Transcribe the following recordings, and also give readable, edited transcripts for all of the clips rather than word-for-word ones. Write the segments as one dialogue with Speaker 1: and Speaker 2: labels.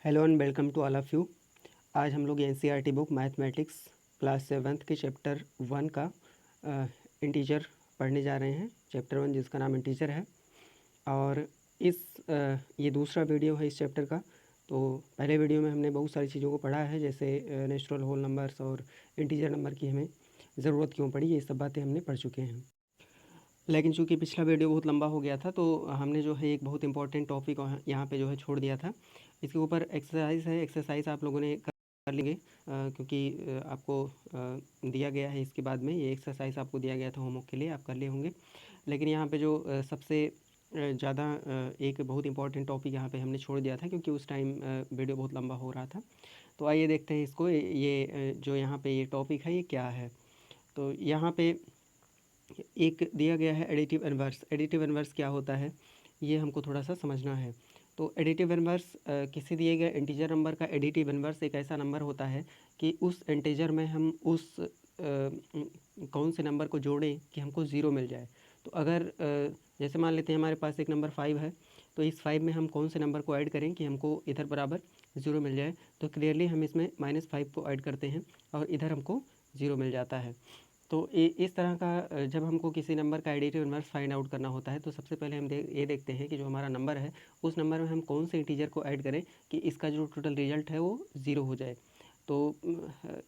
Speaker 1: Hello and welcome to all of you. आज हम लोग NCERT book mathematics class 7th के चैप्टर 1 का इंटीजर पढ़ने जा रहे हैं। चैप्टर 1 जिसका नाम इंटीजर है और ये दूसरा वीडियो है इस चैप्टर का। तो पहले वीडियो में हमने बहुत सारी चीज़ों को पढ़ा है, जैसे नेचुरल होल नंबर्स और इंटीजर नंबर की हमें ज़रूरत क्यों पड़ी, ये सब बातें हमने पढ़ चुके हैं। लेकिन चूँकि पिछला वीडियो बहुत लंबा हो गया था, तो हमने जो है एक बहुत इंपॉर्टेंट टॉपिक यहाँ पे जो है छोड़ दिया था। इसके ऊपर एक्सरसाइज है, एक्सरसाइज आप लोगों ने कर लेंगे क्योंकि आपको दिया गया है। इसके बाद में ये एक्सरसाइज आपको दिया गया था होमवर्क के लिए, आप कर लिए होंगे। लेकिन यहाँ पे जो सबसे ज़्यादा एक बहुत इंपॉर्टेंट टॉपिक यहाँ पे हमने छोड़ दिया था, क्योंकि उस टाइम वीडियो बहुत लंबा हो रहा था। तो आइए देखते हैं इसको। ये जो यहाँ पे ये टॉपिक है ये क्या है। तो यहाँ पे एक दिया गया है एडिटिव इन्वर्स। एडिटिव इन्वर्स क्या होता है ये हमको थोड़ा सा समझना है। तो एडिटिव इन्वर्स किसी दिए गए इंटीजर नंबर का एडिटिव इन्वर्स एक ऐसा नंबर होता है कि उस इंटीजर में हम उस कौन से नंबर को जोड़ें कि हमको ज़ीरो मिल जाए। तो अगर जैसे मान लेते हैं हमारे पास एक नंबर 5 है, तो इस 5 में हम कौन से नंबर को ऐड करें कि हमको इधर बराबर ज़ीरो मिल जाए। तो क्लियरली हम इसमें -5 को ऐड करते हैं और इधर हमको ज़ीरो मिल जाता है। तो इस तरह का जब हमको किसी नंबर का एडिटिव इन्वर्स फाइंड आउट करना होता है, तो सबसे पहले हम ये देखते हैं कि जो हमारा नंबर है उस नंबर में हम कौन से इंटीजर को ऐड करें कि इसका जो टोटल रिजल्ट है वो ज़ीरो हो जाए। तो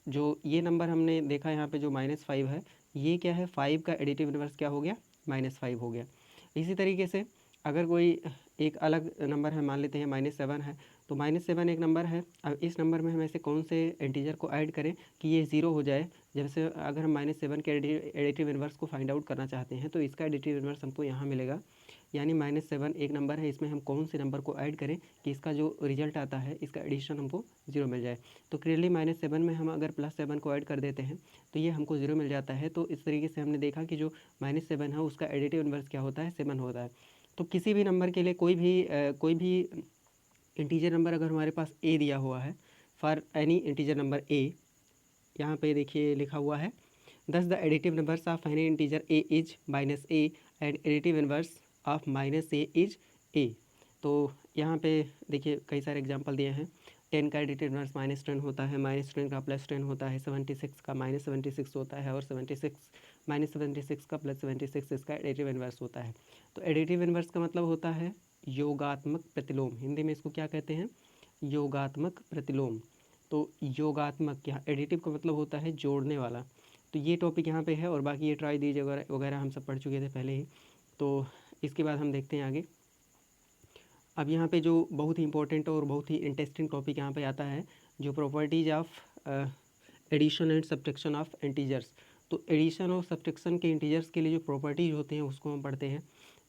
Speaker 1: जो ये नंबर हमने देखा यहाँ पे जो -5 है, ये क्या है, 5 का एडिटिव इन्वर्स क्या हो गया, -5 हो गया। इसी तरीके से अगर कोई एक अलग नंबर है, मान लेते हैं -7 है, तो -7 एक नंबर है। अब इस नंबर में हम ऐसे कौन से इंटीजर को ऐड करें कि ये ज़ीरो हो जाए। जैसे अगर हम -7 के एडिटिव इन्वर्स को फाइंड आउट करना चाहते हैं, तो इसका एडिटिव इन्वर्स हमको यहाँ मिलेगा। यानी -7 एक नंबर है, इसमें हम कौन से नंबर को ऐड करें कि इसका जो रिजल्ट आता है इसका एडिशन हमको ज़ीरो मिल जाए। तो क्लियरली -7 में हम अगर +7 को ऐड कर देते हैं तो ये हमको ज़ीरो मिल जाता है। तो इस तरीके से हमने देखा कि जो -7 है उसका एडिटिव इन्वर्स क्या होता है, 7 होता है। तो किसी भी नंबर के लिए कोई भी इंटीजर नंबर अगर हमारे पास ए दिया हुआ है, for any integer number A, यहाँ पे देखिए लिखा हुआ है दस the additive numbers of any integer a is -a and additive inverse of -a is a। तो यहाँ पे देखिए कई सारे एग्जांपल दिए हैं। 10 का एडिटिव इन्वर्स -10 होता है, -10 का +10 होता है, 76 का -76 होता है और 76 का +76 इसका एडिटिव इन्वर्स होता है। तो एडिटिव इन्वर्स का मतलब होता है योगात्मक प्रतिलोम। हिंदी में इसको क्या कहते हैं, योगात्मक प्रतिलोम। तो योगात्मक, यहाँ एडिटिव का मतलब होता है जोड़ने वाला। तो ये टॉपिक यहाँ पे है और बाकी ये ट्राई दीजिए वगैरह वगैरह हम सब पढ़ चुके थे पहले ही। तो इसके बाद हम देखते हैं आगे। अब यहाँ पे जो बहुत ही इंपॉर्टेंट और बहुत ही इंटरेस्टिंग टॉपिक यहाँ पे आता है, जो properties of addition and subtraction of integers. तो एडिशन और सब्ट्रैक्शन के इंटीजर्स के लिए जो प्रॉपर्टीज होते हैं उसको हम पढ़ते हैं।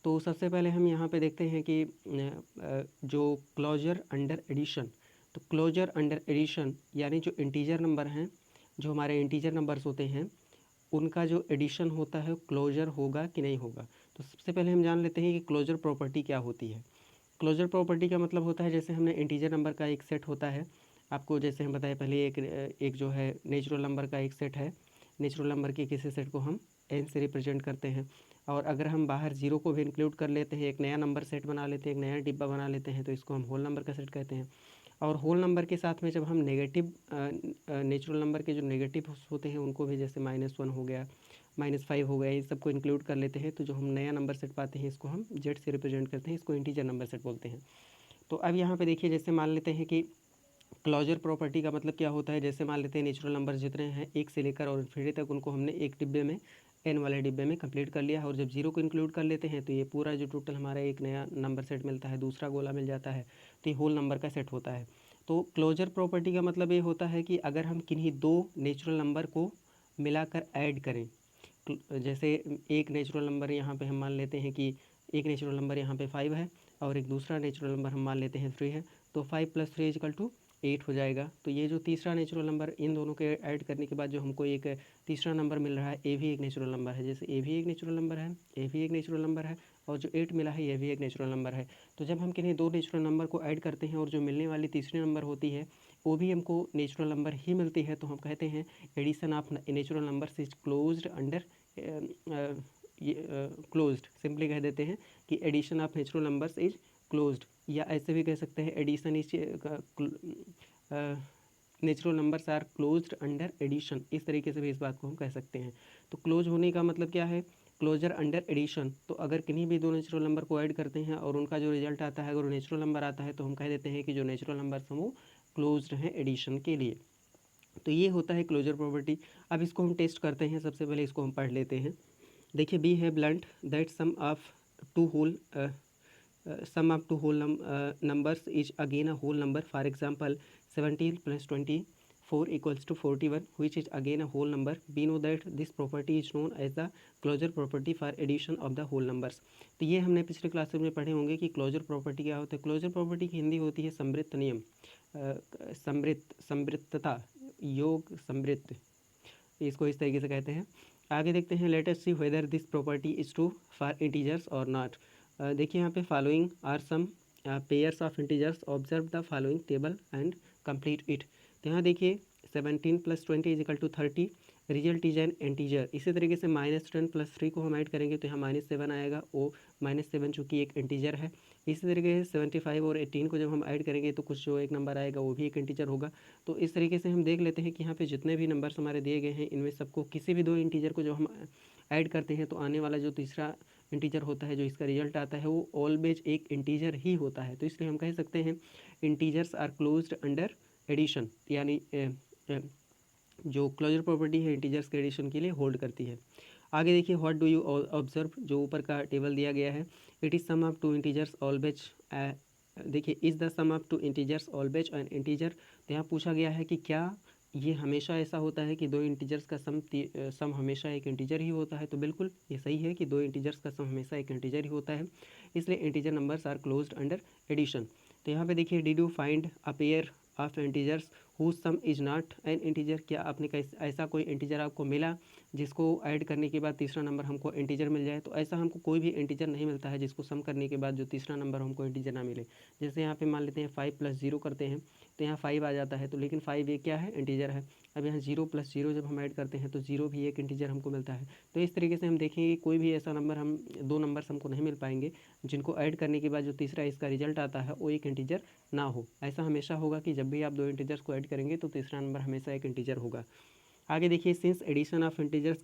Speaker 1: तो सबसे पहले हम यहाँ पे देखते हैं कि जो क्लोजर अंडर एडिशन, तो क्लोजर अंडर एडिशन यानी जो इंटीजर नंबर हैं, जो हमारे इंटीजर नंबर्स होते हैं, उनका जो एडिशन होता है क्लोजर होगा कि नहीं होगा। तो सबसे पहले हम जान लेते हैं कि क्लोजर प्रॉपर्टी क्या होती है। क्लोजर प्रॉपर्टी का मतलब होता है, जैसे हमने इंटीजर नंबर का एक सेट होता है, आपको जैसे हम बताए पहले, एक जो है नेचुरल नंबर का एक सेट है। नेचुरल नंबर के किसी सेट को हम n से रिप्रेजेंट करते हैं, और अगर हम बाहर जीरो को भी इंक्लूड कर लेते हैं, एक नया नंबर सेट बना लेते हैं, एक नया डिब्बा बना लेते हैं, तो इसको हम होल नंबर का सेट कहते हैं। और होल नंबर के साथ में जब हम नेगेटिव नेचुरल नंबर के जो नेगेटिव होते हैं उनको भी, जैसे -1 हो गया, -5 हो गया, इन सबको इंक्लूड कर लेते हैं, तो जो हम नया नंबर सेट पाते हैं इसको हम जेड से रिप्रेजेंट करते हैं, इसको इंटीजर नंबर सेट बोलते हैं। तो अब यहाँ पे देखिए, जैसे मान लेते हैं कि क्लोजर प्रॉपर्टी का मतलब क्या होता है। जैसे मान लेते हैं नेचुरल नंबर जितने हैं 1 से लेकर और इन्फिनिटी तक, उनको हमने एक डिब्बे में, n वाले डिब्बे में कंप्लीट कर लिया है, और जब जीरो को इंक्लूड कर लेते हैं तो ये पूरा जो टोटल हमारा एक नया नंबर सेट मिलता है, दूसरा गोला मिल जाता है, तो ये होल नंबर का सेट होता है। तो क्लोजर प्रॉपर्टी का मतलब ये होता है कि अगर हम किन्हीं दो नेचुरल नंबर को मिलाकर ऐड करें, जैसे एक नेचुरल नंबर यहाँ पे हम मान लेते हैं कि एक नेचुरल नंबर यहाँ पे 5 है और एक दूसरा नेचुरल नंबर हम मान लेते हैं 3 है, तो 5 + 3 = 8 हो जाएगा। तो ये जो तीसरा नेचुरल नंबर, इन दोनों के ऐड करने के बाद जो हमको एक तीसरा नंबर मिल रहा है, ए भी एक नेचुरल नंबर है। जैसे ए भी एक नेचुरल नंबर है, ए भी एक नेचुरल नंबर है, और जो 8 मिला है ये भी एक नेचुरल नंबर है। तो जब हम किन्हीं दो नेचुरल नंबर को ऐड करते हैं और जो मिलने वाली तीसरी नंबर होती है वो भी हमको नेचुरल नंबर ही मिलती है, तो हम कहते हैं addition of natural numbers is closed under, closed, simply कह देते हैं कि addition of natural numbers is closed, या ऐसे भी कह सकते हैं addition is natural numbers are closed under addition, इस तरीके से भी इस बात को हम कह सकते हैं। तो क्लोज होने का मतलब क्या है, क्लोजर अंडर एडिशन। तो अगर किन्हीं भी दो नेचुरल नंबर को ऐड करते हैं और उनका जो रिजल्ट आता है अगर वो नेचुरल नंबर आता है तो हम कह देते हैं कि जो नेचुरल नंबर्स हैं वो क्लोज्ड हैं एडिशन के लिए। तो ये होता है क्लोजर प्रॉपर्टी। अब इसको हम टेस्ट करते हैं, सबसे पहले इसको हम पढ़ लेते हैं। देखिए, we have learnt that sum of two whole sum of two whole numbers is again a whole number. For example, 17 plus 24 equals to 41, which is again a whole number. We know that this property is known as the closure property for addition of the whole numbers. तो ये हमने पिछले class में पढ़े होंगे कि closure property क्या होता है। क्लोजर प्रॉपर्टी की हिंदी होती है समृद्ध नियम, समृद्धता, योग समृद्ध, इसको इस तरीके से कहते हैं। आगे देखते हैं, let us see whether this property is true for integers और नॉट। देखिए यहाँ पे following are some pairs of integers, observe the following table and complete it. तो यहाँ देखिए 17 + 20 = 30, रिजल्ट इज एन इंटीजर। इसी तरीके से -10 + 3 को हम ऐड करेंगे तो यहाँ -7 आएगा, वो -7 चूँकि एक इंटीजर है। इसी तरीके से 75 और 18 को जब हम ऐड करेंगे तो कुछ जो एक नंबर आएगा वो भी एक इंटीजर होगा। तो इस तरीके से हम देख लेते हैं कि यहाँ पे जितने भी नंबर्स हमारे दिए गए हैं इनमें सबको किसी भी दो इंटीजर को जो हम ऐड करते हैं तो आने वाला जो तीसरा इंटीजर होता है, जो इसका रिजल्ट आता है, वो ऑलवेज एक इंटीजर ही होता है। तो इसलिए हम कह सकते हैं integers are closed under addition, यानी जो क्लोजर प्रॉपर्टी है इंटीजर्स के एडिशन के लिए होल्ड करती है। आगे देखिए, व्हाट डू यू ऑब्जर्व, जो ऊपर का टेबल दिया गया है, it is sum of two integers always. देखिए, is the sum of two integers always an integer. तो यहाँ पूछा गया है कि क्या ये हमेशा ऐसा होता है कि दो इंटीजर्स का सम हमेशा एक इंटीजर ही होता है। तो बिल्कुल ये सही है कि दो इंटीजर्स का सम हमेशा एक इंटीजर ही होता है, इसलिए integer numbers are closed under addition. तो यहाँ पे देखिए, did you find a pair of integers whose sum is not an integer. क्या आपने ऐसा कोई इंटीजर आपको मिला जिसको ऐड करने के बाद तीसरा नंबर हमको इंटीजर मिल जाए। तो ऐसा हमको कोई भी इंटीजर नहीं मिलता है जिसको सम करने के बाद जो तीसरा नंबर हमको इंटीजर ना मिले। जैसे यहाँ पे मान लेते हैं 5 + 0 करते हैं तो यहाँ 5 आ जाता है, तो लेकिन 5 ये क्या है, इंटीजर है। अब यहाँ 0 + 0 जब हम ऐड करते हैं तो 0 भी एक इंटीजर हमको मिलता है। तो इस तरीके से हम देखेंगे कोई भी ऐसा नंबर हम दो नंबर्स हमको नहीं मिल पाएंगे जिनको ऐड करने के बाद जो तीसरा इसका रिजल्ट आता है वो एक इंटीजर ना हो। ऐसा हमेशा होगा कि जब भी आप दो इंटीजर्स को ऐड करेंगे तो तीसरा नंबर हमेशा एक इंटीजर होगा। आगे देखिए, since addition of integers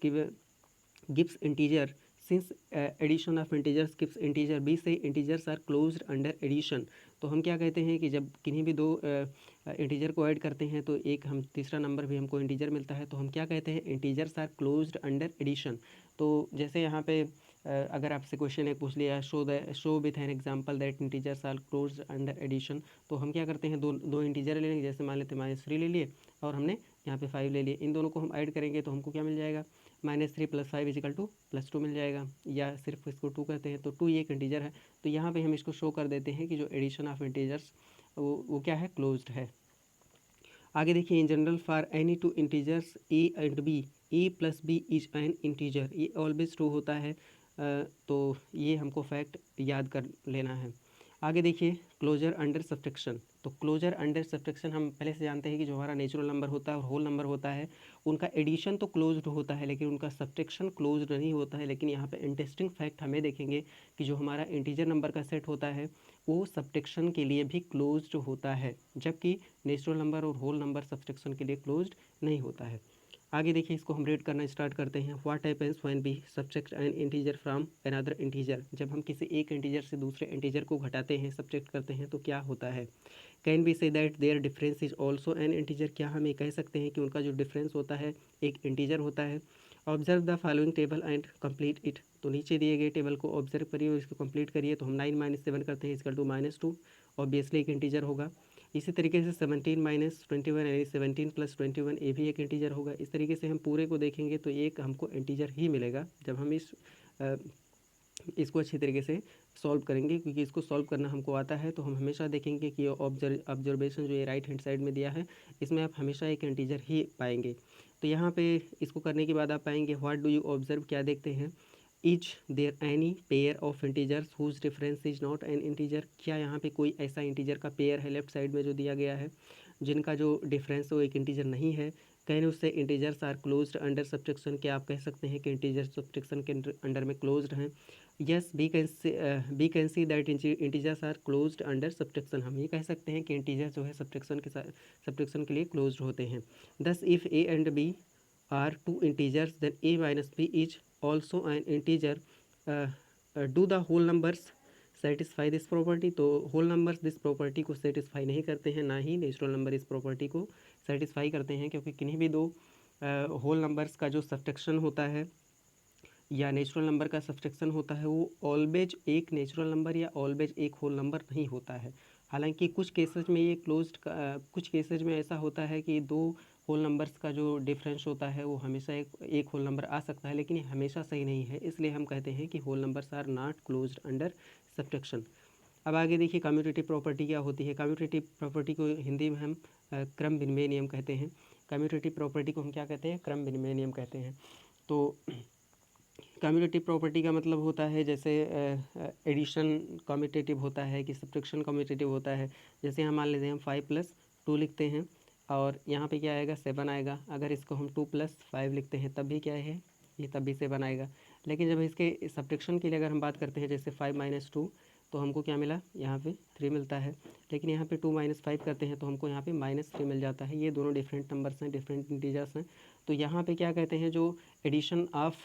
Speaker 1: gives integer, since addition of integers gives integer, we say integers are closed under addition. तो हम क्या कहते हैं कि जब किन्हीं भी दो इंटीजर को ऐड करते हैं तो एक हम तीसरा नंबर भी हमको इंटीजर मिलता है, तो हम क्या कहते हैं, integers are closed under addition. तो जैसे यहाँ पे अगर आपसे क्वेश्चन एक पूछ लिया, show with an example that integers are closed under addition, तो हम क्या करते हैं, दो इंटीजर ले लेंगे। जैसे मान लेते हैं -3 ले लिए और हमने यहाँ पे 5 ले लिए, इन दोनों को हम ऐड करेंगे तो हमको क्या मिल जाएगा, -3 + 5 = +2 मिल जाएगा, या सिर्फ इसको 2 कहते हैं। तो 2 ये एक इंटीजर है, तो यहाँ पे हम इसको शो कर देते हैं कि जो एडिशन ऑफ इंटीजर्स वो क्या है, क्लोज्ड है। आगे देखिए, in general for any two integers a and b, a + b is an integer, ये ऑलवेज ट्रू होता है। तो ये हमको फैक्ट याद कर लेना है। आगे देखिए, क्लोजर अंडर सब्ट्रैक्शन। तो क्लोजर अंडर सब्ट्रैक्शन हम पहले से जानते हैं कि जो हमारा नेचुरल नंबर होता है और होल नंबर होता है उनका एडिशन तो क्लोज्ड होता है लेकिन उनका सब्ट्रैक्शन क्लोज्ड नहीं होता है। लेकिन यहाँ पे इंटरेस्टिंग फैक्ट हमें देखेंगे कि जो हमारा इंटीजर नंबर का सेट होता है वो सब्ट्रैक्शन के लिए भी क्लोज्ड होता है, जबकि नेचुरल नंबर और होल नंबर सब्ट्रैक्शन के लिए क्लोज्ड नहीं होता है। आगे देखिए, इसको हम रीड करना स्टार्ट करते हैं। What happens when we subtract an integer from another integer. जब हम किसी एक इंटीजर से दूसरे इंटीजर को घटाते हैं, सब्ट्रैक्ट करते हैं, तो क्या होता है। Can we say that their difference is also an integer. क्या हम ये कह सकते हैं कि उनका जो डिफरेंस होता है एक इंटीजर होता है। Observe the following table and complete it. तो नीचे दिए गए टेबल को ऑब्जर्व करिए और इसको कंप्लीट करिए। तो हम 9 - 7 करते हैं, = -2, ऑब्वियसली एक इंटीजर होगा। इसी तरीके से 17 - 21 यानी 17 + 21 ये भी एक इंटीजर होगा। इस तरीके से हम पूरे को देखेंगे तो एक हमको इंटीजर ही मिलेगा जब हम इसको अच्छी तरीके से सॉल्व करेंगे, क्योंकि इसको सॉल्व करना हमको आता है। तो हम हमेशा देखेंगे कि ऑब्जर्वेशन जो ये राइट हैंड साइड में दिया है इसमें आप हमेशा एक इंटीजर ही पाएंगे। तो यहाँ पे इसको करने के बाद आप पाएंगे व्हाट डू यू ऑब्जर्व, क्या देखते हैं, is there any pair of integers whose difference is not an integer. क्या यहाँ पे कोई ऐसा इंटीजर का पेयर है लेफ्ट साइड में जो दिया गया है जिनका जो डिफरेंस वो एक इंटीजर नहीं है। कहीं उससे integers are closed under subtraction, क्या आप कह सकते हैं कि इंटीजर सब्ट्रैक्शन के अंडर में क्लोज्ड हैं? Yes, we can see that integers are closed under subtraction, हम ये कह सकते हैं कि इंटीजर जो है सब्ट्रैक्शन के साथ सब्ट्रैक्शन के लिए क्लोज्ड होते हैं। Thus if a and b are two integers then a minus b is also an integer, do the whole numbers satisfy this property? तो होल नंबर्स दिस प्रॉपर्टी को सेटिस्फाई नहीं करते हैं, ना ही नेचुरल नंबर इस प्रॉपर्टी को satisfy करते हैं, क्योंकि किन्हीं भी दो होल नंबर्स का जो सब्ट्रैक्शन होता है या नेचुरल नंबर का सब्ट्रैक्शन होता है वो ऑलवेज एक नेचुरल नंबर या ऑलवेज एक होल नंबर नहीं होता है। हालांकि कुछ केसेज में ये क्लोज्ड कुछ केसेज में ऐसा होता है कि दो होल नंबर्स का जो डिफरेंस होता है वो हमेशा एक होल नंबर आ सकता है, लेकिन ये हमेशा सही नहीं है, इसलिए हम कहते हैं कि whole numbers are not closed under subtraction. अब आगे देखिए कम्यूटेटिव प्रॉपर्टी क्या होती है। कम्यूटेटिव प्रॉपर्टी को हिंदी में हम क्रम विनिमय नियम कहते हैं। कम्यूटेटिव प्रॉपर्टी को हम क्या कहते हैं? क्रम विनिमय नियम कहते हैं। तो कम्यूटेटिव प्रॉपर्टी का मतलब होता है जैसे एडिशन कम्यूटेटिव होता है कि सब्ट्रैक्शन कम्यूटेटिव होता है। जैसे हम मान लेते हैं हम 5+2 लिखते हैं और यहाँ पे क्या आएगा? 7 आएगा। अगर इसको हम 2+5 लिखते हैं तब भी क्या है? ये तब भी 7 आएगा। लेकिन जब इसके सब्ट्रैक्शन के लिए अगर हम बात करते हैं जैसे 5 - 2 तो हमको क्या मिला? यहाँ पे 3 मिलता है। लेकिन यहाँ पे 2 - 5 करते हैं तो हमको यहाँ पे -3 मिल जाता है। ये दोनों डिफरेंट नंबर्स हैं, डिफरेंट इंटीजर्स हैं। तो यहाँ पे क्या कहते हैं, जो addition of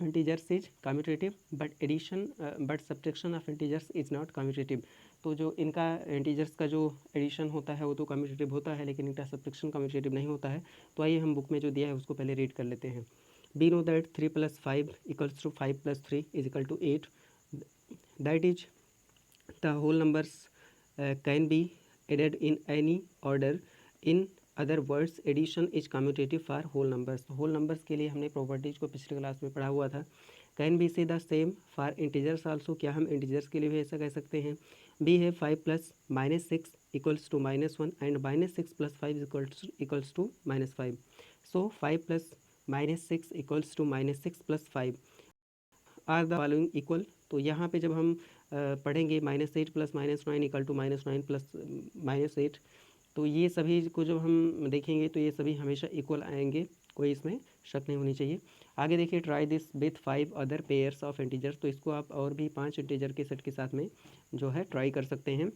Speaker 1: integers is commutative but subtraction of integers is not commutative. तो जो इनका इंटीजर्स का जो एडिशन होता है वो तो कम्यूटेटिव होता है, लेकिन इनका सब्ट्रैक्शन कम्यूटेटिव नहीं होता है। तो आइए हम बुक में जो दिया है उसको पहले रीड कर लेते हैं। We know that 3 + 5 = 5 + 3 = 8. That is, the whole numbers can be added in any order. In other words, addition is commutative for whole numbers. whole numbers के लिए हमने प्रॉपर्टीज को पिछले क्लास में पढ़ा हुआ था। कैन बी से the same for integers also, क्या हम इंटीजर्स के लिए भी ऐसा कह सकते हैं? बी है 5 + -6 = -1 and -6 + 5 = -5. So 5 + -6 = -6 + 5 are the following equal. तो यहाँ पे जब हम पढ़ेंगे -8 + -9 = -9 + -8, तो ये सभी को जब हम देखेंगे तो ये सभी हमेशा इक्वल आएंगे, कोई इसमें शक नहीं होनी चाहिए। आगे देखिए, try this with 5 other pairs of integers. तो इसको आप और भी 5 इंटीजर के सेट के साथ में जो है ट्राई कर सकते हैं।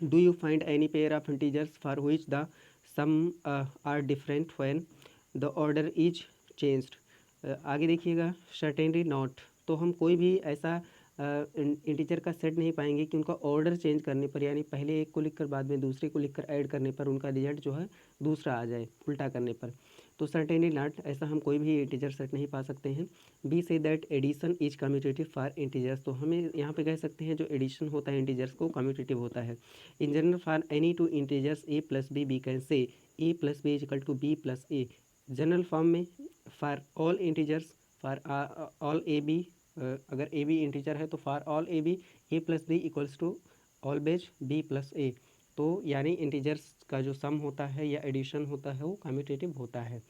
Speaker 1: Do you find any pair of integers for which the sum are different when the order is changed? आगे देखिएगा, सर्टेनली नॉट। तो हम कोई भी ऐसा इंटीजर का सेट नहीं पाएंगे कि उनका ऑर्डर चेंज करने पर, यानी पहले एक को लिखकर बाद में दूसरे को लिखकर ऐड करने पर उनका रिजल्ट जो है दूसरा आ जाए, उल्टा करने पर। तो सर्टेनली नॉट, ऐसा हम कोई भी इंटीजर सेट नहीं पा सकते हैं। We say that addition is commutative for integers. तो हमें यहाँ पे कह सकते हैं जो एडिशन होता है इंटीजर्स को कम्यूटेटिव होता है। In general for any two integers a + b we can say a + b = b + a। General form में for all integers, for all a b, अगर ए बी इंटीजर है तो for all a b a + b = always b + a। तो यानी integers का जो सम होता है या एडिशन होता है वो कम्यूटेटिव होता है।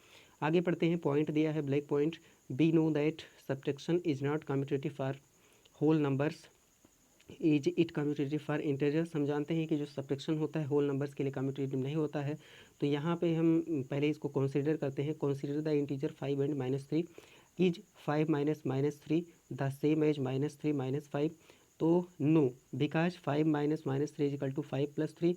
Speaker 1: आगे पढ़ते हैं, पॉइंट दिया है black point. We know that subtraction is not commutative for whole numbers, is it commutative for integers. हम जानते हैं कि जो सब्ट्रैक्शन होता है होल नंबर्स के लिए कम्यूटेटिव नहीं होता है। तो यहाँ पे हम पहले इसको कंसीडर करते हैं। Consider the integer 5 and -3। Is 5 - -3 the same as -3 - 5? तो नो, बिकॉज 5 - -3 = 5 + 3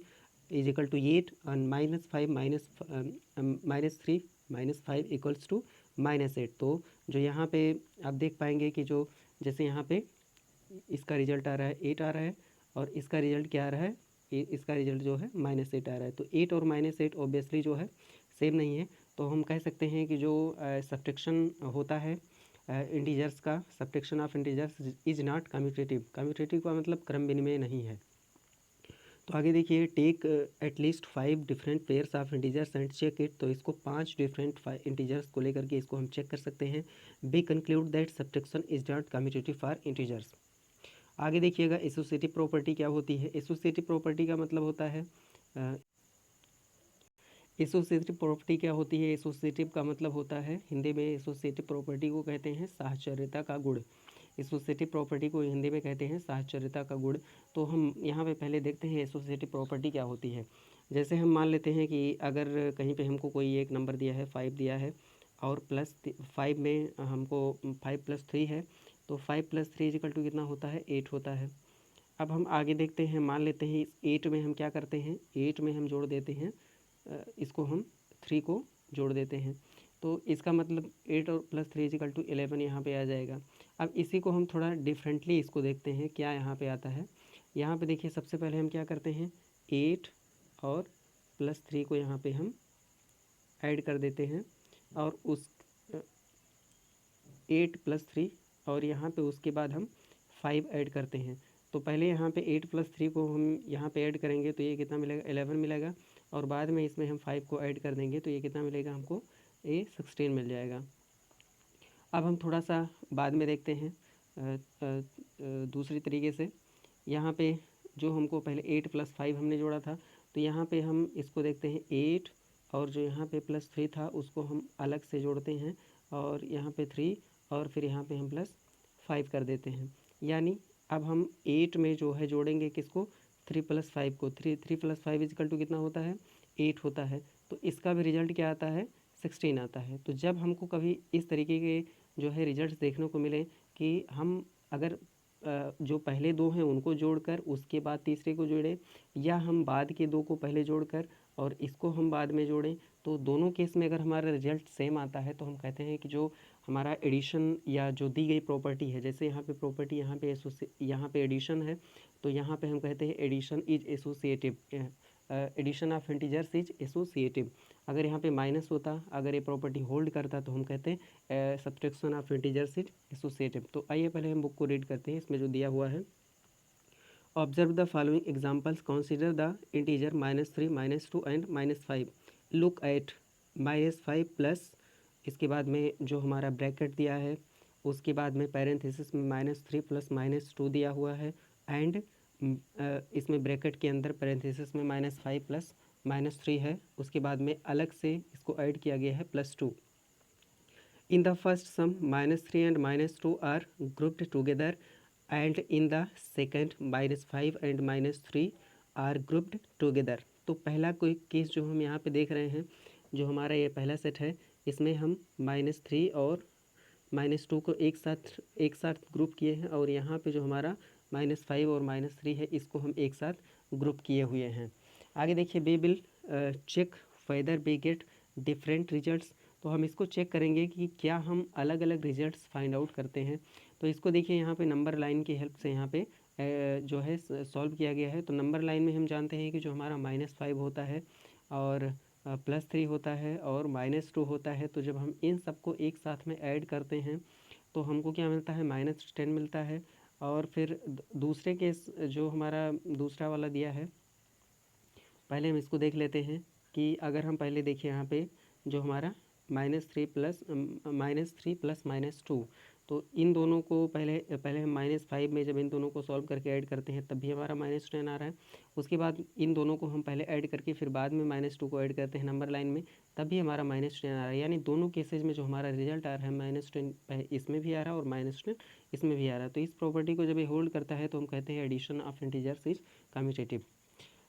Speaker 1: = 8 and -5 - -3 - 5 = -8। तो जो यहाँ पे आप देख पाएंगे कि जो जैसे यहाँ पे इसका रिजल्ट आ रहा है 8 आ रहा है और इसका रिजल्ट क्या आ रहा है, इसका रिजल्ट जो है -8 आ रहा है। तो 8 और -8 ऑब्वियसली जो है सेम नहीं है। तो हम कह सकते हैं कि जो सब्ट्रैक्शन होता है इंटीजर्स का, subtraction of integers is not commutative. Commutative का मतलब क्रम विनिमय नहीं है। तो आगे देखिए, take at least 5 different pairs of integers and check it. तो इसको 5 डिफरेंट इंटीजर्स को लेकर के इसको हम चेक कर सकते हैं। We conclude that subtraction is not commutative for integers. आगे देखिएगा, एसोसिएटिव प्रॉपर्टी क्या होती है। एसोसिएटिव प्रॉपर्टी का मतलब होता है एसोसिएटिव प्रॉपर्टी क्या होती है। एसोसिएटिव का मतलब होता है हिंदी में, एसोसिएटिव प्रॉपर्टी को कहते हैं साहचर्यता का गुण। एसोसिएटिव प्रॉपर्टी को हिंदी में कहते हैं साहचर्यता का गुण। तो हम यहाँ पे पहले देखते हैं एसोसिएटिव प्रॉपर्टी क्या होती है। जैसे हम मान लेते हैं कि अगर कहीं पे हमको कोई एक नंबर दिया है 5 दिया है और प्लस 5 में हमको 5 + 3 है, तो 5 + 3 = कितना होता है, 8 होता है। अब हम आगे देखते हैं, मान लेते हैं इस 8 में हम क्या करते हैं, 8 में हम जोड़ देते हैं इसको हम 3 को जोड़ देते हैं, तो इसका मतलब 8 और + 3 = 11 यहाँ पे आ जाएगा। अब इसी को हम थोड़ा डिफरेंटली इसको देखते हैं क्या यहाँ पे आता है। यहाँ पे देखिए सबसे पहले हम क्या करते हैं, 8 और +3 को यहाँ पे हम ऐड कर देते हैं और उस 8 + 3 और यहाँ पे उसके बाद हम 5 ऐड करते हैं। तो पहले यहाँ पे 8 + 3 को हम यहाँ पे ऐड करेंगे तो ये कितना मिलेगा, 11 मिलेगा, और बाद में इसमें हम 5 को ऐड कर देंगे तो ये कितना मिलेगा हमको, ये 16 मिल जाएगा। अब हम थोड़ा सा बाद में देखते हैं दूसरी तरीके से। यहाँ पे जो हमको पहले 8 + 5 हमने जोड़ा था, तो यहाँ पे हम इसको देखते हैं 8 और जो यहाँ पे +3 था उसको हम अलग से जोड़ते हैं और यहाँ पे 3 और फिर यहाँ पे हम +5 कर देते हैं। यानी अब हम 8 में जो है जोड़ेंगे किसको, 3 + 5 को। 3 + 5 = कितना होता है, 8 होता है। तो इसका भी रिजल्ट क्या आता है, 16 आता है। तो जब हमको कभी इस तरीके के जो है रिजल्ट्स देखने को मिले कि हम अगर जो पहले दो हैं उनको जोड़कर उसके बाद तीसरे को जोड़ें, या हम बाद के दो को पहले जोड़कर और इसको हम बाद में जोड़ें, तो दोनों केस में अगर हमारा रिजल्ट सेम आता है तो हम कहते हैं कि जो हमारा एडिशन या जो दी गई प्रॉपर्टी है, जैसे यहाँ पे प्रॉपर्टी यहाँ पे एडिशन है, तो यहाँ पे हम कहते हैं addition is associative, addition of integers is associative. अगर यहाँ पे माइनस होता, अगर ये प्रॉपर्टी होल्ड करता, तो हम कहते हैं subtraction of integers is associative. तो आइए पहले हम बुक को रीड करते हैं, इसमें जो दिया हुआ है, observe the following examples, consider the integer -3, -2 and -5। Look at -5 plus, इसके बाद में जो हमारा ब्रैकेट दिया है, उसके बाद में पैरेंथेसिस में -3 + -2 दिया हुआ है, एंड इसमें ब्रैकेट के अंदर पैरेंथेसिस में -5 + -3 है, उसके बाद में अलग से इसको ऐड किया गया है +2। In the first sum, -3 and -2 are grouped together, and in the second, -5 and -3 are grouped together। तो पहला कोई केस जो हम यहाँ पे देख रहे हैं, जो हमारा ये पहला सेट है, इसमें हम -3 और -2 को एक साथ ग्रुप किए हैं, और यहाँ पे जो हमारा -5 और -3 है इसको हम एक साथ ग्रुप किए हुए हैं। आगे देखिए, we will check whether we get different results. तो हम इसको चेक करेंगे कि क्या हम अलग अलग रिजल्ट्स फाइंड आउट करते हैं। तो इसको देखिए यहाँ पे नंबर लाइन की हेल्प से यहाँ पे जो है सॉल्व किया गया है। तो नंबर लाइन में हम जानते हैं कि जो हमारा -5 होता है और +3 होता है और -2 होता है, तो जब हम इन सबको एक साथ में ऐड करते हैं तो हमको क्या मिलता है, -10 मिलता है। और फिर दूसरे केस जो हमारा दूसरा वाला दिया है, पहले हम इसको देख लेते हैं कि अगर हम पहले देखिए यहाँ पे जो हमारा -3 + -2, तो इन दोनों को पहले हम -5 में जब इन दोनों को सॉल्व करके ऐड करते हैं तब भी हमारा -10 आ रहा है। उसके बाद इन दोनों को हम पहले ऐड करके फिर बाद में -2 को ऐड करते हैं नंबर लाइन में, तब भी हमारा -10 आ रहा है। यानी दोनों केसेज में जो हमारा रिजल्ट आ रहा है, -10 इसमें भी आ रहा है और -10 इसमें भी आ रहा है। तो इस प्रॉपर्टी को जब ये होल्ड करता है तो हम कहते हैं addition of integers is commutative.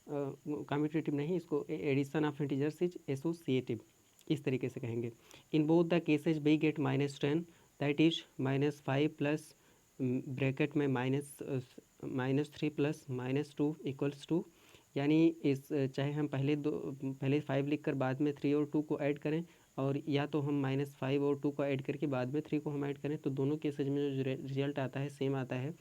Speaker 1: Commutative नहीं, इसको addition of integers is associative, इस तरीके से कहेंगे। In both the cases we get -10, that is -5 plus bracket में -3 + -2 = 2। यानी इस चाहे हम पहले 5 लिख कर बाद में 3 और 2 को ऐड करें, और या तो हम -5 और 2 को ऐड करके बाद में 3 को हम ऐड करें, तो दोनों केसेज में जो रिजल्ट आता है सेम आता है।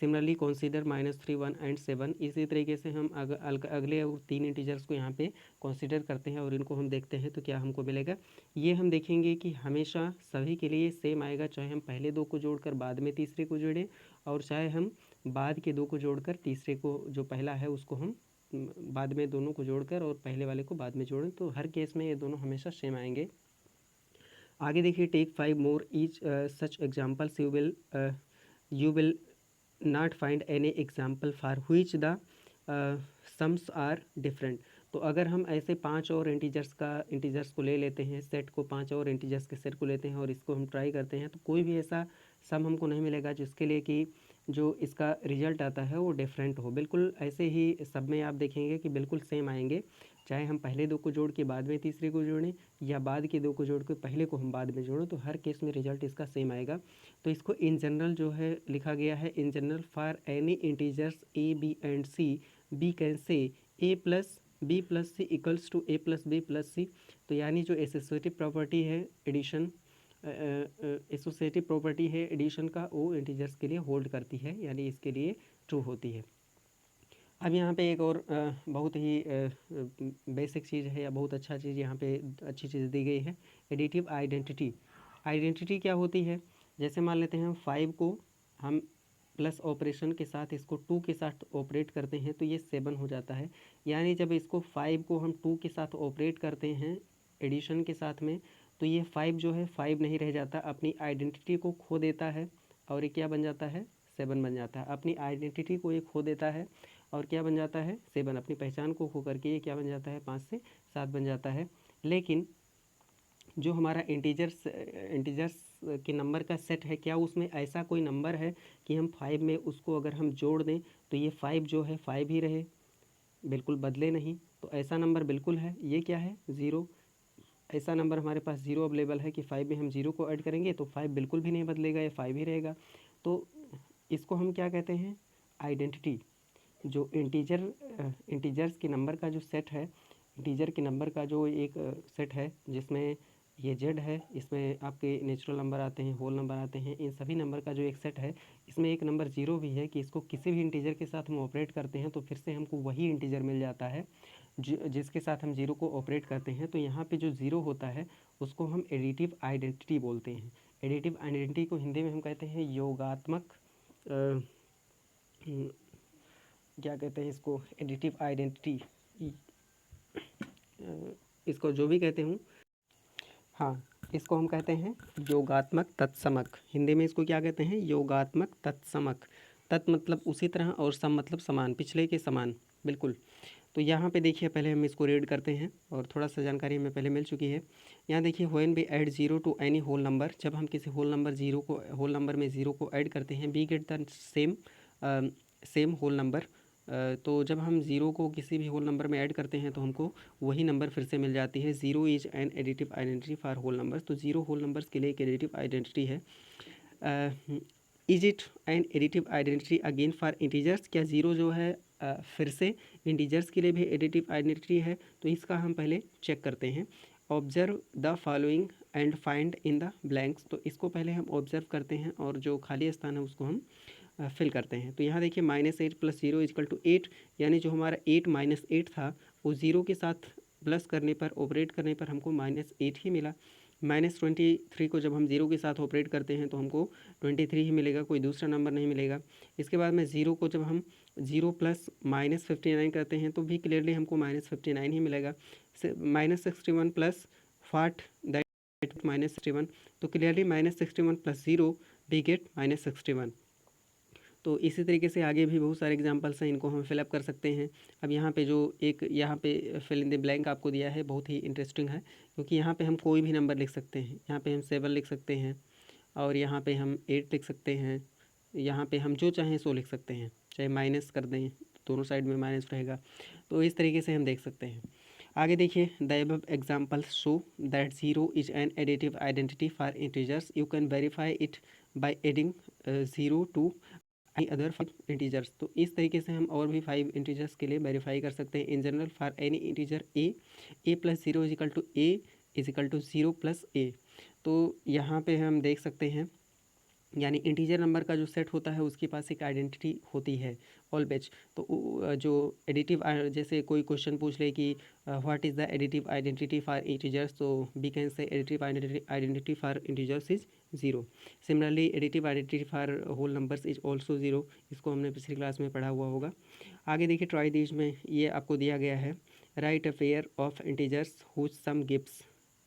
Speaker 1: Similarly consider -3, 1 and 7। इसी तरीके से हम अगले 3 इंटीजर्स को यहाँ पे कंसीडर करते हैं और इनको हम देखते हैं तो क्या हमको मिलेगा। ये हम देखेंगे कि हमेशा सभी के लिए सेम आएगा, चाहे हम पहले दो को जोड़कर बाद में तीसरे को जोड़ें, और चाहे हम बाद के दो को जोड़कर तीसरे को, जो पहला है उसको हम बाद में दोनों को जोड़कर और पहले वाले को बाद में जोड़ें, तो हर केस में ये दोनों हमेशा सेम आएंगे। आगे देखिए, take 5 more each such examples, you will not find any example for which the sums are different. तो अगर हम ऐसे 5 और इंटीजर्स को ले लेते हैं, सेट को 5 और इंटीजर्स के सेट को लेते हैं और इसको हम ट्राई करते हैं, तो कोई भी ऐसा सम हमको नहीं मिलेगा जिसके लिए कि जो इसका रिजल्ट आता है वो डिफरेंट हो। बिल्कुल ऐसे ही सब में आप देखेंगे कि बिल्कुल सेम आएंगे, चाहे हम पहले दो को जोड़ के बाद में तीसरे को जोड़ें या बाद के दो को जोड़ के पहले को हम बाद में जोड़ें, तो हर केस में रिजल्ट इसका सेम आएगा। तो इसको इन जनरल जो है लिखा गया है, in general for any integers a b and c we can say a plus b plus c equals to a plus b plus c. तो यानी जो एसोसिएटिव प्रॉपर्टी है एडिशन, एसोसिएटिव प्रॉपर्टी है एडिशन का, वो इंटीजर्स के लिए hold करती है, यानी इसके लिए ट्रू होती है। अब यहाँ पे एक और बहुत ही बेसिक चीज़ है या बहुत अच्छा चीज़ यहाँ पे अच्छी चीज़ दी गई है, एडिटिव आइडेंटिटी। आइडेंटिटी क्या होती है, जैसे मान लेते हैं हम 5 को हम प्लस ऑपरेशन के साथ इसको 2 के साथ ऑपरेट करते हैं तो ये 7 हो जाता है। यानी जब इसको 5 को हम 2 के साथ ऑपरेट करते हैं एडिशन के साथ में, तो ये 5 जो है 5 नहीं रह जाता, अपनी आइडेंटिटी को खो देता है और ये क्या बन जाता है, 7 बन जाता है। अपनी आइडेंटिटी को ये खो देता है और क्या बन जाता है, 7। अपनी पहचान को खो करके ये क्या बन जाता है, 5 से 7 बन जाता है। लेकिन जो हमारा इंटीजर्स के नंबर का सेट है, क्या उसमें ऐसा कोई नंबर है कि हम 5 में उसको अगर हम जोड़ दें तो ये 5 जो है 5 ही रहे, बिल्कुल बदले नहीं? तो ऐसा नंबर बिल्कुल है, ये क्या है, 0। ऐसा नंबर हमारे पास 0 अवेलेबल है कि 5 में हम 0 को ऐड करेंगे तो 5 बिल्कुल भी नहीं बदलेगा, ये 5 ही रहेगा। तो इसको हम क्या कहते हैं, आइडेंटिटी। जो इंटीजर्स के नंबर का जो सेट है, इंटीजर के नंबर का जो एक सेट है जिसमें ये जेड है, इसमें आपके नेचुरल नंबर आते हैं, होल नंबर आते हैं, इन सभी नंबर का जो एक सेट है, इसमें एक नंबर 0 भी है कि इसको किसी भी इंटीजर के साथ हम ऑपरेट करते हैं तो फिर से हमको वही इंटीजर मिल जाता है जिसके साथ हम 0 को ऑपरेट करते हैं। तो यहाँ पे जो 0 होता है उसको हम एडिटिव आइडेंटिटी बोलते हैं। एडिटिव आइडेंटिटी को हिंदी में हम कहते हैं योगात्मक क्या कहते हैं इसको, एडिटिव आइडेंटिटी, इसको जो भी कहते हूँ, हाँ, इसको हम कहते हैं योगात्मक तत्समक। हिंदी में इसको क्या कहते हैं, योगात्मक तत्समक। तत् मतलब उसी तरह और सम मतलब समान, पिछले के समान, बिल्कुल। तो यहाँ पे देखिए पहले हम इसको रीड करते हैं और थोड़ा सा जानकारी हमें पहले मिल चुकी है। यहाँ देखिए when we add 0 to any whole number, जब हम किसी होल नंबर में 0 को ऐड करते हैं, we get the same whole number. तो जब हम 0 को किसी भी होल नंबर में ऐड करते हैं तो हमको वही नंबर फिर से मिल जाती है। 0 is an additive identity for whole numbers. तो 0 होल नंबर्स के लिए एक एडिटिव आइडेंटिटी है। Is it an additive identity again for integers, क्या 0 जो है फिर से इंटीजर्स के लिए भी एडिटिव आइडेंटिटी है? तो इसका हम पहले चेक करते हैं। Observe the following and find in the blanks. तो इसको पहले हम ऑब्जर्व करते हैं और जो खाली स्थान है उसको हम फिल करते हैं। तो यहाँ देखिए -8 + 0 = 8, यानी जो हमारा 8 - 8 था वो 0 के साथ प्लस करने पर, ऑपरेट करने पर हमको -8 ही मिला। -23 को जब हम 0 के साथ ऑपरेट करते हैं तो हमको 23 ही मिलेगा, कोई दूसरा नंबर नहीं मिलेगा। इसके बाद में 0 को जब हम 0 + -59 करते हैं तो भी क्लियरली हमको -59 ही मिलेगा। -61 + 40 दैट -61, तो क्लियरली -61 + 0 वी गेट -61। तो इसी तरीके से आगे भी बहुत सारे एग्जांपल्स हैं, इनको हम फिलअप कर सकते हैं। अब यहाँ पे जो एक यहाँ पे फिल इन द ब्लैंक आपको दिया है बहुत ही इंटरेस्टिंग है, क्योंकि यहाँ पे हम कोई भी नंबर लिख सकते हैं। यहाँ पे हम 7 लिख सकते हैं और यहाँ पे हम 8 लिख सकते हैं, यहाँ पे हम जो चाहें सो लिख सकते हैं, चाहे माइनस कर दें, दोनों साइड में माइनस रहेगा। तो इस तरीके से हम देख सकते हैं। आगे देखिए, the above examples show that 0 is an additive identity for integers. You can verify it by adding 0 to any other 5 integers. तो इस तरीके से हम और भी 5 इंटीजर्स के लिए वेरीफाई कर सकते हैं। इन general for any integer a + 0 = a = 0 + a। तो यहाँ पे हम देख सकते हैं, यानी इंटीजर नंबर का जो सेट होता है उसके पास एक आइडेंटिटी होती है ऑलवेज। तो जो एडिटिव, जैसे कोई क्वेश्चन पूछ ले कि what is the additive identity for integers, तो we can say additive identity for integers is 0। Similarly additive identity for whole numbers is also 0। इसको हमने पिछली क्लास में पढ़ा हुआ होगा। आगे देखिए ट्राई दीज में ये आपको दिया गया है, write a pair of integers whose sum gives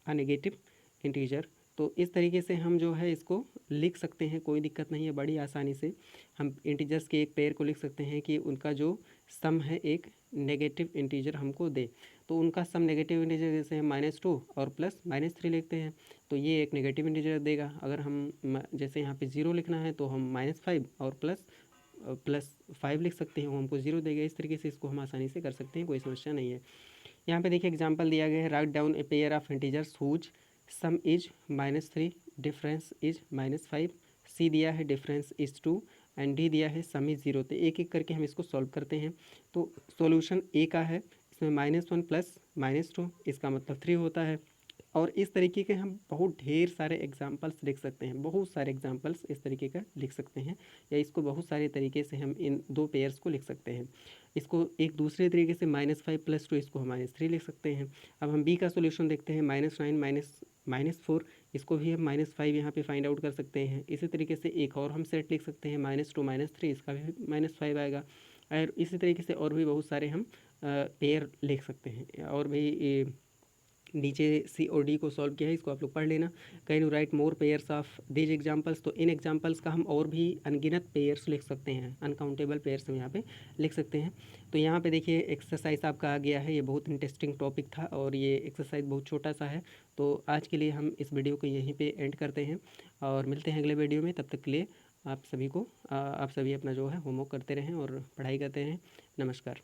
Speaker 1: a negative integer. तो इस तरीके से हम जो है इसको लिख सकते हैं, कोई दिक्कत नहीं है, बड़ी आसानी से हम इंटीजर्स के एक पेयर को लिख सकते हैं कि उनका जो सम है एक नेगेटिव इंटीजर हमको दे। तो उनका सम नेगेटिव इंटीजर जैसे हम -2 और प्लस -3 लिखते हैं, तो ये एक नेगेटिव इंटीजर देगा। अगर हम जैसे यहाँ पे 0 लिखना है तो हम -5 और +5 लिख सकते हैं, वो हमको 0 देगा। इस तरीके से इसको हम आसानी से कर सकते हैं, कोई समस्या नहीं है। यहाँ पे देखिए एग्जांपल दिया गया है, write down a pair of integers whose sum is -3, difference is -5, सी दिया है डिफरेंस इज 2 एंड डी दिया है सम इज 0। तो एक एक करके हम इसको सॉल्व करते हैं। तो सॉल्यूशन ए का है, इसमें -1 प्लस -2 इसका मतलब 3 होता है। और इस तरीके के हम बहुत ढेर सारे एग्जांपल्स लिख सकते हैं, बहुत सारे एग्जांपल्स इस तरीके का लिख सकते हैं, या इसको बहुत सारे तरीके से हम इन दो पेयर्स को लिख सकते हैं। इसको एक दूसरे तरीके से -5 + 2 इसको हम -3 लिख सकते हैं। अब हम बी का सोल्यूशन देखते हैं, -9 -4 इसको भी हम -5 यहाँ पे फाइंड आउट कर सकते हैं। इसी तरीके से एक और हम सेट लिख सकते हैं, -2 -3 इसका भी -5 आएगा। और इसी तरीके से और भी बहुत सारे हम पेयर लिख सकते हैं। और भी नीचे सी और डी को सॉल्व किया है, इसको आप लोग पढ़ लेना। Can you right more pairs of these examples, तो इन एग्जाम्पल्स का हम और भी अनगिनत पेयर्स लिख सकते हैं, अनकाउंटेबल पेयर्स हम यहाँ पे लिख सकते हैं। तो यहाँ पे देखिए एक्सरसाइज आपका आ गया है, ये बहुत इंटरेस्टिंग टॉपिक था और ये एक्सरसाइज बहुत छोटा सा है। तो आज के लिए हम इस वीडियो को यहीं पर एंड करते हैं और मिलते हैं अगले वीडियो में। तब तक के लिए आप सभी अपना जो है होमवर्क करते रहें और पढ़ाई करते रहें। नमस्कार।